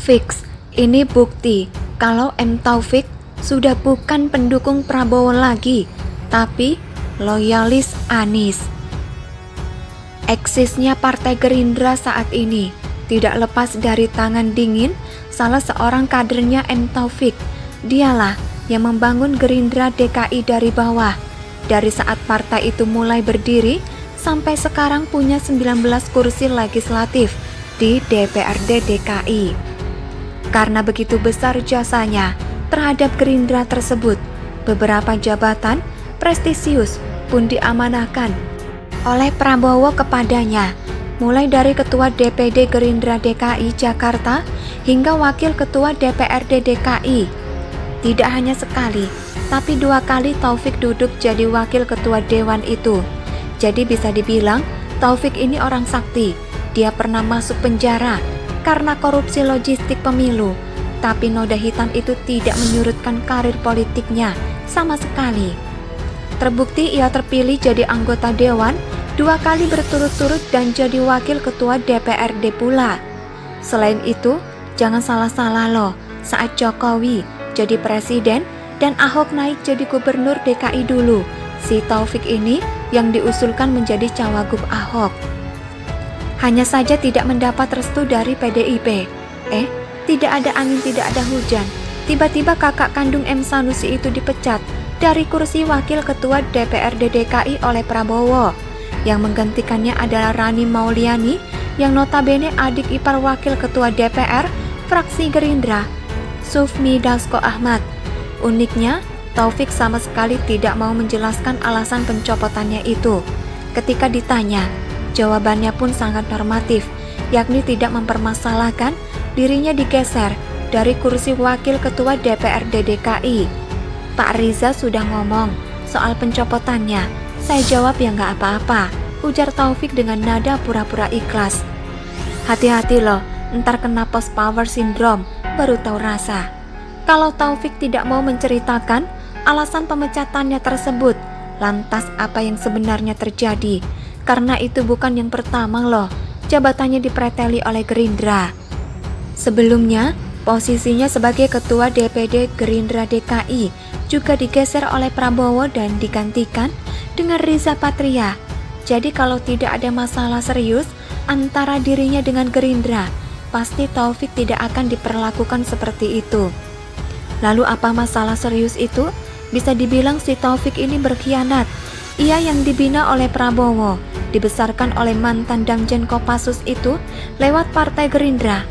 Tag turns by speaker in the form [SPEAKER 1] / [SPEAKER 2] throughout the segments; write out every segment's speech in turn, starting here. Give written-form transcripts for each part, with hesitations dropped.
[SPEAKER 1] Fix, ini bukti kalau M. Taufik sudah bukan pendukung Prabowo lagi, tapi loyalis Anies. Eksisnya Partai Gerindra saat ini tidak lepas dari tangan dingin salah seorang kadernya M. Taufik. Dialah yang membangun Gerindra DKI dari bawah. Dari saat partai itu mulai berdiri, sampai sekarang punya 19 kursi legislatif di DPRD DKI. Karena begitu besar jasanya terhadap Gerindra tersebut, beberapa jabatan prestisius pun diamanahkan oleh Prabowo kepadanya, mulai dari Ketua DPD Gerindra DKI Jakarta hingga Wakil Ketua DPRD DKI. Tidak hanya sekali, tapi 2 kali Taufik duduk jadi Wakil Ketua Dewan itu. Jadi bisa dibilang Taufik ini orang sakti. Dia pernah masuk penjara karena korupsi logistik pemilu, tapi noda hitam itu tidak menyurutkan karir politiknya sama sekali. Terbukti ia terpilih jadi anggota dewan 2 kali berturut-turut dan jadi wakil ketua DPRD pula. Selain itu, jangan salah-salah loh, saat Jokowi jadi presiden dan Ahok naik jadi gubernur DKI dulu, si Taufik ini yang diusulkan menjadi cawagup Ahok. Hanya saja tidak mendapat restu dari PDIP. Tidak ada angin, tidak ada hujan. Tiba-tiba kakak kandung M. Sanusi itu dipecat dari kursi wakil ketua DPRD DKI oleh Prabowo. Yang menggantikannya adalah Rani Mauliani yang notabene adik ipar wakil ketua DPR fraksi Gerindra, Sufmi Dasko Ahmad. Uniknya, Taufik sama sekali tidak mau menjelaskan alasan pencopotannya itu. Ketika ditanya, jawabannya pun sangat normatif, yakni tidak mempermasalahkan dirinya digeser dari kursi wakil ketua DPRD DKI. Pak Riza sudah ngomong soal pencopotannya, saya jawab ya nggak apa-apa, ujar Taufik dengan nada pura-pura ikhlas. Hati-hati loh, ntar kena post power syndrome, baru tahu rasa. Kalau Taufik tidak mau menceritakan alasan pemecatannya tersebut, lantas apa yang sebenarnya terjadi? Karena itu bukan yang pertama loh, jabatannya dipreteli oleh Gerindra. Sebelumnya, posisinya sebagai Ketua DPD Gerindra DKI juga digeser oleh Prabowo dan digantikan dengan Riza Patria. Jadi kalau tidak ada masalah serius antara dirinya dengan Gerindra, pasti Taufik tidak akan diperlakukan seperti itu. Lalu apa masalah serius itu? Bisa dibilang si Taufik ini berkhianat. Ia yang dibina oleh Prabowo, dibesarkan oleh mantan Danjen Kopassus itu lewat Partai Gerindra.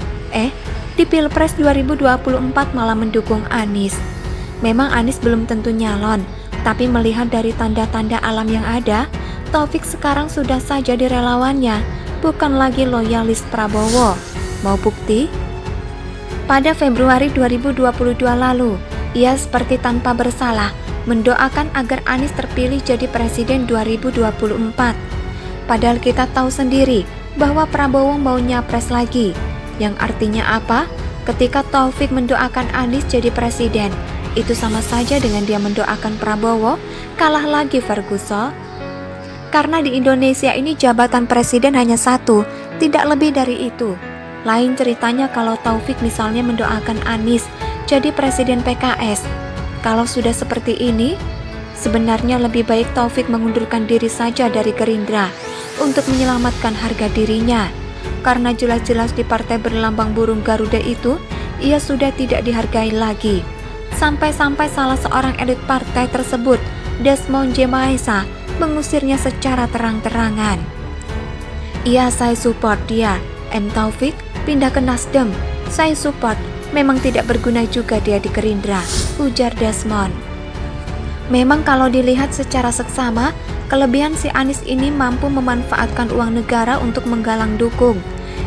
[SPEAKER 1] Di Pilpres 2024 malah mendukung Anies. Memang Anies belum tentu nyalon, tapi melihat dari tanda-tanda alam yang ada, Taufik sekarang sudah saja di relawannya, bukan lagi loyalis Prabowo. Mau bukti? Pada Februari 2022 lalu, ia seperti tanpa bersalah mendoakan agar Anies terpilih jadi presiden 2024. Padahal kita tahu sendiri bahwa Prabowo mau nyapres lagi. Yang artinya apa? Ketika Taufik mendoakan Anies jadi presiden, itu sama saja dengan dia mendoakan Prabowo kalah lagi Ferguson. Karena di Indonesia ini jabatan presiden hanya satu, tidak lebih dari itu. Lain ceritanya kalau Taufik misalnya mendoakan Anies jadi presiden PKS. Kalau sudah seperti ini, sebenarnya lebih baik Taufik mengundurkan diri saja dari Gerindra untuk menyelamatkan harga dirinya. Karena jelas-jelas di partai berlambang burung Garuda itu, ia sudah tidak dihargai lagi. Sampai-sampai salah seorang elit partai tersebut, Desmond J. Mahesa, mengusirnya secara terang-terangan. Saya support dia, M. Taufik pindah ke Nasdem. Saya support, memang tidak berguna juga dia di Gerindra, ujar Desmond. Memang kalau dilihat secara seksama, kelebihan si Anies ini mampu memanfaatkan uang negara untuk menggalang dukung.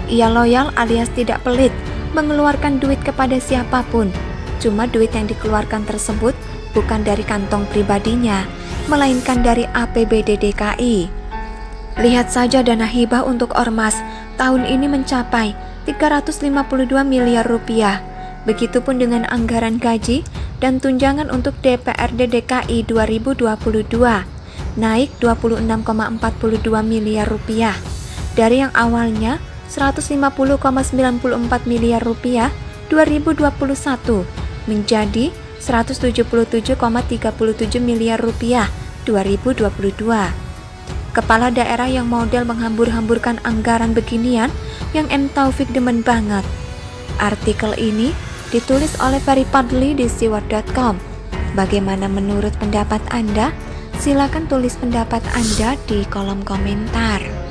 [SPEAKER 1] Ia loyal alias tidak pelit, mengeluarkan duit kepada siapapun. Cuma duit yang dikeluarkan tersebut bukan dari kantong pribadinya, melainkan dari APBD DKI. Lihat saja dana hibah untuk Ormas tahun ini mencapai 352 miliar rupiah. Begitupun dengan anggaran gaji dan tunjangan untuk DPRD DKI 2022, naik 26,42 miliar rupiah. Dari yang awalnya 150,94 miliar rupiah 2021 menjadi 177,37 miliar rupiah 2022. Kepala daerah yang model menghambur-hamburkan anggaran beginian yang M. Taufik demen banget. Artikel ini ditulis oleh Ferry Padli di siwar.com. Bagaimana menurut pendapat Anda? Silakan tulis pendapat Anda di kolom komentar.